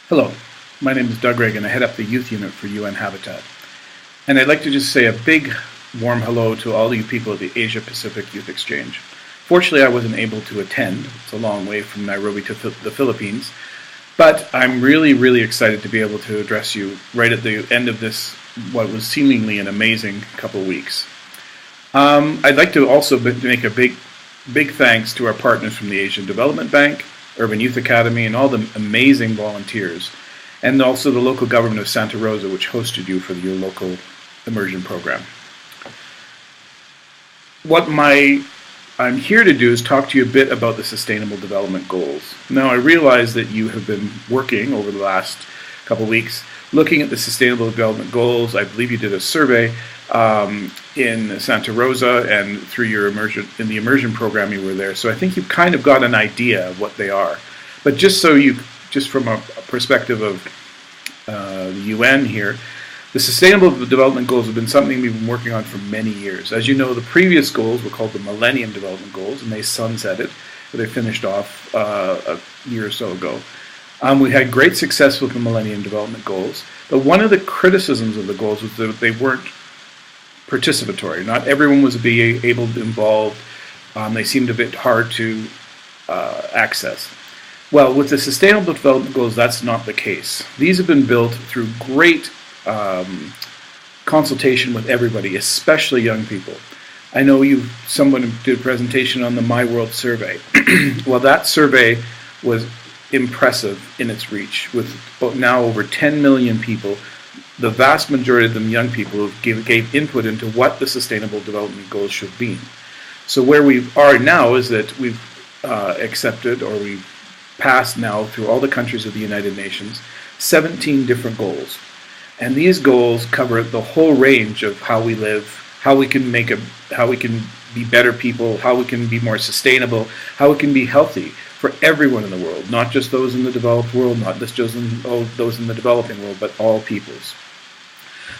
Hello, my name is Doug Reagan. I head up the youth unit for UN Habitat. And I'd like to just say a big warm hello to all you people at the Asia Pacific Youth Exchange. Fortunately, I wasn't able to attend. It's a long way from Nairobi to the Philippines. But I'm really excited to be able to address you right at the end of this, what was seemingly an amazing couple of weeks. I'd like to also make a big thanks to our partners from the Asian Development Bank, Urban Youth Academy, and all the amazing volunteers, and also the local government of Santa Rosa, which hosted you for your local immersion program. What I'm here to do is talk to you a bit about the Sustainable Development Goals. Now, I realize that you have been working over the last couple of weeks looking at the Sustainable Development Goals. I believe you did a survey in Santa Rosa, and through your immersion program you were there. So I think you've kind of got an idea of what they are. But just from a perspective of the UN here, the Sustainable Development Goals have been something we've been working on for many years. As you know, the previous goals were called the Millennium Development Goals, and they sunsetted. They finished off a year or so ago. We had great success with the Millennium Development Goals, but one of the criticisms of the goals was that they weren't participatory. Not everyone was able to involve. They seemed a bit hard to access. Well, with the Sustainable Development Goals, that's not the case. These have been built through great consultation with everybody, especially young people. I know someone did a presentation on the My World survey. Well, that survey was impressive in its reach, with now over 10 million people, the vast majority of them young people, who gave input into what the Sustainable Development Goals should be. So where we are now is that we've accepted, or we've passed now through all the countries of the United Nations, 17 different goals. And these goals cover the whole range of how we live, how we can be better people, how we can be more sustainable, how we can be healthy for everyone in the world, not just those in the developed world, not just those in the developing world, but all peoples.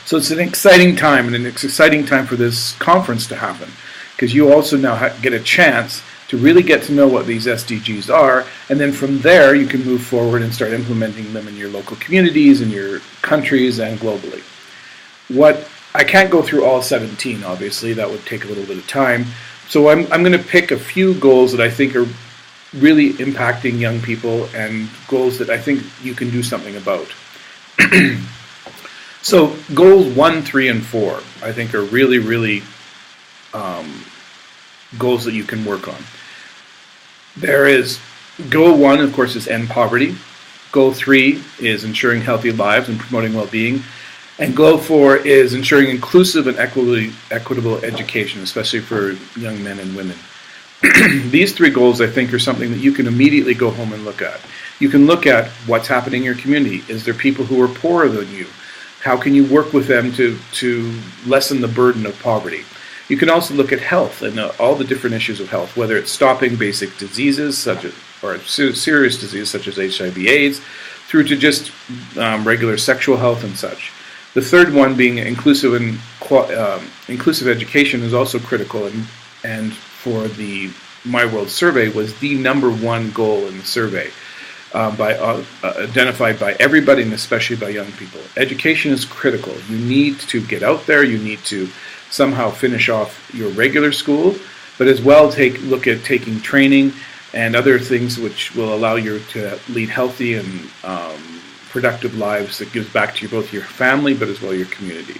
So it's an exciting time, and it's an exciting time for this conference to happen, because you also now get a chance to really get to know what these SDGs are, and then from there you can move forward and start implementing them in your local communities, in your countries, and globally. I can't go through all 17, obviously, that would take a little bit of time, so I'm going to pick a few goals that I think are really impacting young people, and goals that I think you can do something about. So goals 1, 3, and 4, I think are really goals that you can work on. There is goal 1, of course, is end poverty. Goal 3 is ensuring healthy lives and promoting well-being. And goal 4 is ensuring inclusive and equitable education, especially for young men and women. These 3 goals, I think, are something that you can immediately go home and look at. You can look at what's happening in your community. Is there people who are poorer than you? How can you work with them to lessen the burden of poverty? You can also look at health and all the different issues of health, whether it's stopping basic diseases or serious diseases such as HIV/AIDS, through to just regular sexual health and such. The third one, being inclusive education, is also critical, and for the My World survey was the #1 goal in the survey, identified by everybody, and especially by young people. Education is critical. You need to get out there. You need to somehow finish off your regular school, but as well look at taking training and other things which will allow you to lead healthy and productive lives that gives back to both your family but as well your community.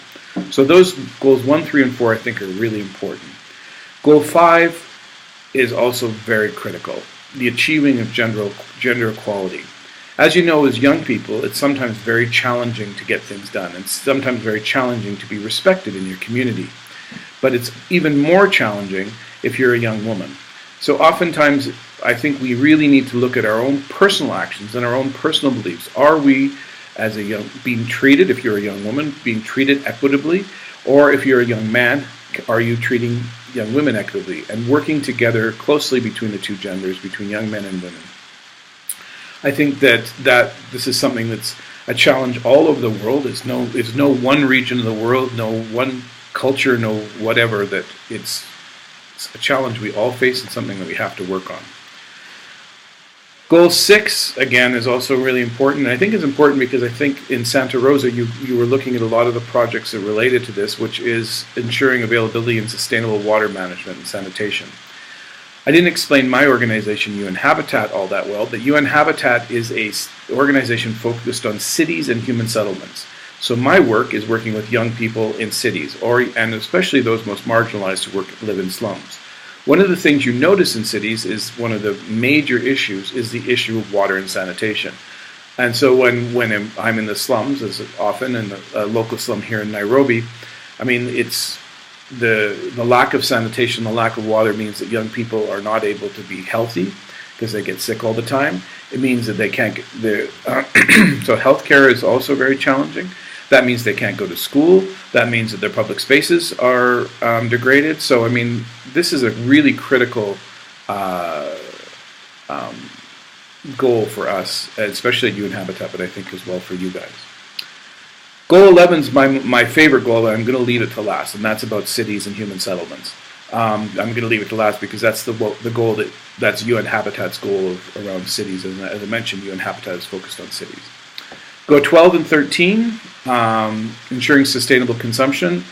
So those goals 1, 3, and 4 I think are really important. Goal 5 is also very critical, the achieving of gender equality. As you know, as young people, it's sometimes very challenging to get things done. It's sometimes very challenging to be respected in your community. But it's even more challenging if you're a young woman. So oftentimes, I think we really need to look at our own personal actions and our own personal beliefs. Are we, as being treated, if you're a young woman, being treated equitably? Or if you're a young man, are you treating young women equitably? And working together closely between the two genders, between young men and women. I think that this is something that's a challenge all over the world. There's no one region of the world, no one culture, no whatever, that it's a challenge we all face and something that we have to work on. Goal 6, again, is also really important. And I think it's important because I think in Santa Rosa you were looking at a lot of the projects that related to this, which is ensuring availability and sustainable water management and sanitation. I didn't explain my organization, UN Habitat, all that well, but UN Habitat is an organization focused on cities and human settlements. So my work is working with young people in cities, and especially those most marginalized who live in slums. One of the things you notice in cities is one of the major issues is the issue of water and sanitation. And so when I'm in the slums, as often in the local slum here in Nairobi, I mean, it's the lack of sanitation, the lack of water means that young people are not able to be healthy because they get sick all the time. It means that they can't get so healthcare is also very challenging. That means they can't go to school. That means that their public spaces are degraded. So, I mean, this is a really critical goal for us, especially at UN Habitat, but I think as well for you guys. Goal 11 is my favorite goal, and I'm going to leave it to last, and that's about cities and human settlements. I'm going to leave it to last because that's the goal that's UN Habitat's goal around cities, and as I mentioned, UN Habitat is focused on cities. Goal 12 and 13, ensuring sustainable consumption.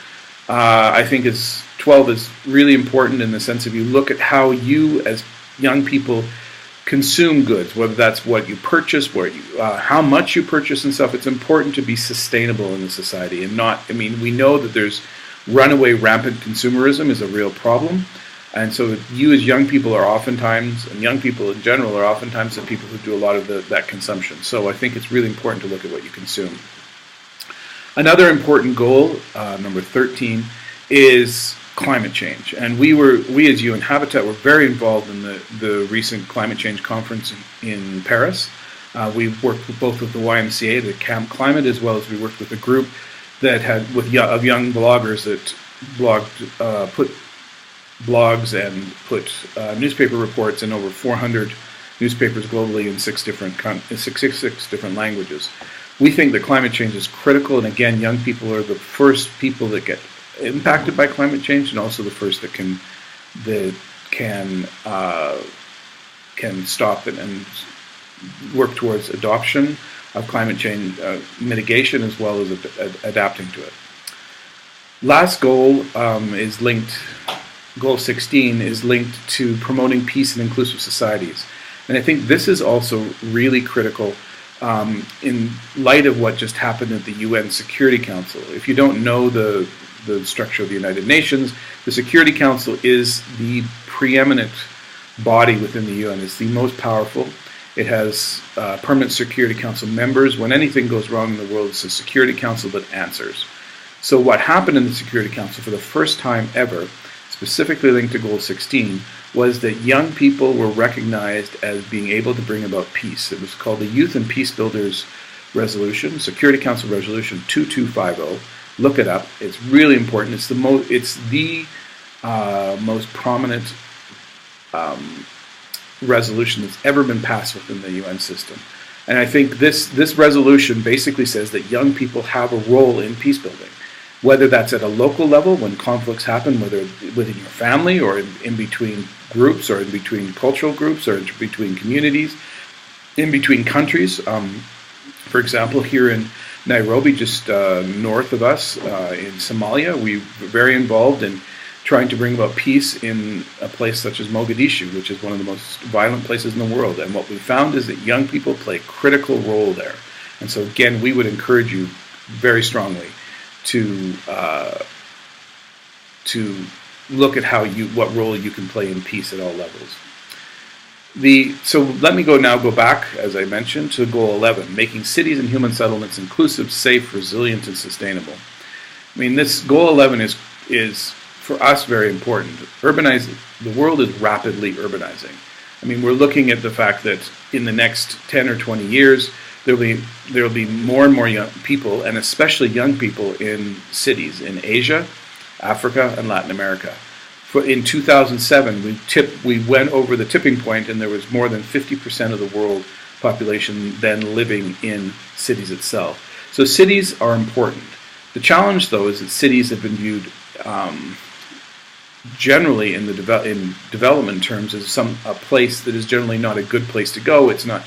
I think 12 is really important in the sense of you look at how you as young people consume goods, whether that's what you purchase, how much you purchase and stuff. It's important to be sustainable in the society and not, I mean, we know that there's runaway rampant consumerism is a real problem. And so you as young people are oftentimes, and young people in general are oftentimes the people who do a lot of that consumption. So I think it's really important to look at what you consume. Another important goal, number 13, is climate change. And we as UN Habitat were very involved in the recent climate change conference in Paris. We worked both with the YMCA, the Camp Climate, as well as we worked with a group that had of young bloggers that put blogs and put newspaper reports in over 400 newspapers globally in six different languages. We think that climate change is critical, and again, young people are the first people that get impacted by climate change, and also the first that can stop it and work towards adoption of climate change mitigation as well as adapting to it. Last goal is linked. Goal 16 is linked to promoting peace and inclusive societies. And I think this is also really critical in light of what just happened at the UN Security Council. If you don't know the structure of the United Nations, the Security Council is the preeminent body within the UN. It's the most powerful. It has permanent Security Council members. When anything goes wrong in the world, it's the Security Council that answers. So what happened in the Security Council for the first time ever, specifically linked to Goal 16, was that young people were recognized as being able to bring about peace. It was called the Youth and Peace Builders Resolution, Security Council Resolution 2250. Look it up. It's really important. It's the most prominent resolution that's ever been passed within the UN system. And I think this resolution basically says that young people have a role in peace building, whether that's at a local level when conflicts happen, whether within your family or in between groups or in between cultural groups or in between communities, in between countries. For example, here in Nairobi, just north of us in Somalia, we're very involved in trying to bring about peace in a place such as Mogadishu, which is one of the most violent places in the world. And what we found is that young people play a critical role there. And so again, we would encourage you very strongly to look at what role you can play in peace at all levels. So let me go back, as I mentioned, to Goal 11, making cities and human settlements inclusive, safe, resilient, and sustainable. I mean, this Goal 11 is for us very important. The world is rapidly urbanizing. I mean, we're looking at the fact that in the next 10 or 20 years, there will be more and more young people, and especially young people in cities in Asia, Africa, and Latin America. In 2007, we went over the tipping point, and there was more than 50% of the world population then living in cities itself. So cities are important. The challenge, though, is that cities have been viewed generally in development terms is a place that is generally not a good place to go. It's not.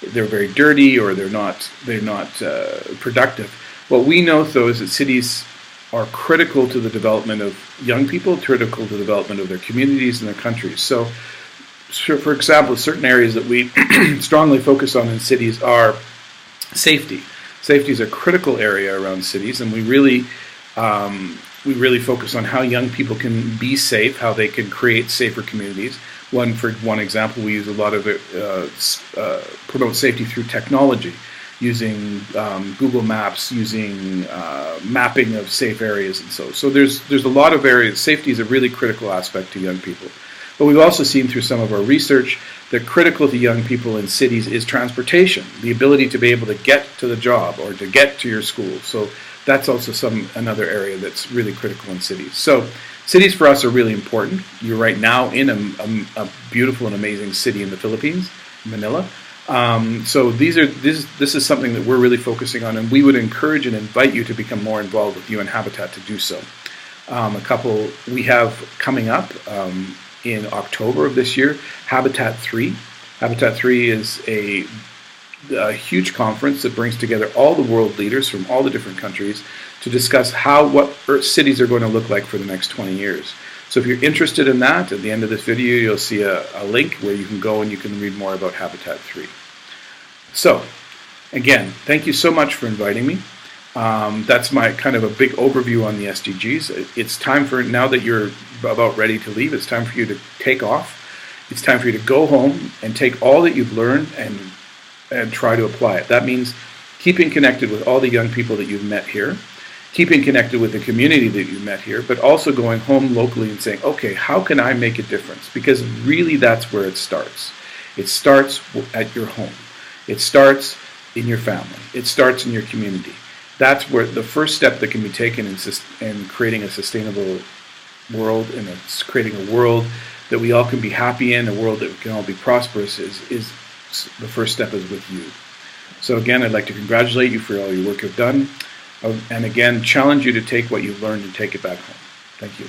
They're very dirty, or they're not productive. What we know, though, is that cities are critical to the development of young people, critical to the development of their communities and their countries. So for example, certain areas that we strongly focus on in cities are safety. Safety is a critical area around cities, and we really focus on how young people can be safe, how they can create safer communities. For one example, we use a lot of it, promote safety through technology, using Google Maps, using mapping of safe areas, and so there's a lot of areas. Safety is a really critical aspect to young people. But we've also seen through some of our research that critical to young people in cities is transportation, the ability to be able to get to the job or to get to your school. So that's also another area that's really critical in cities. So cities for us are really important. You're right now in a beautiful and amazing city in the Philippines, Manila. So this is something that we're really focusing on, and we would encourage and invite you to become more involved with UN Habitat to do so. A couple we have coming up in October of this year, Habitat 3. Habitat 3 is a huge conference that brings together all the world leaders from all the different countries to discuss what cities are going to look like for the next 20 years. So if you're interested in that, at the end of this video, you'll see a link where you can go and you can read more about Habitat 3. So, again, thank you so much for inviting me. That's my kind of a big overview on the SDGs. It's time now that you're about ready to leave, it's time for you to take off. It's time for you to go home and take all that you've learned and try to apply it. That means keeping connected with all the young people that you've met here, keeping connected with the community that you met here, but also going home locally and saying, okay, how can I make a difference? Because really that's where it starts. It starts at your home. It starts in your family. It starts in your community. That's where the first step that can be taken in creating a sustainable world, and creating a world that we all can be happy in, a world that we can all be prosperous, is the first step is with you. So again, I'd like to congratulate you for all your work you've done. And again, challenge you to take what you've learned and take it back home. Thank you.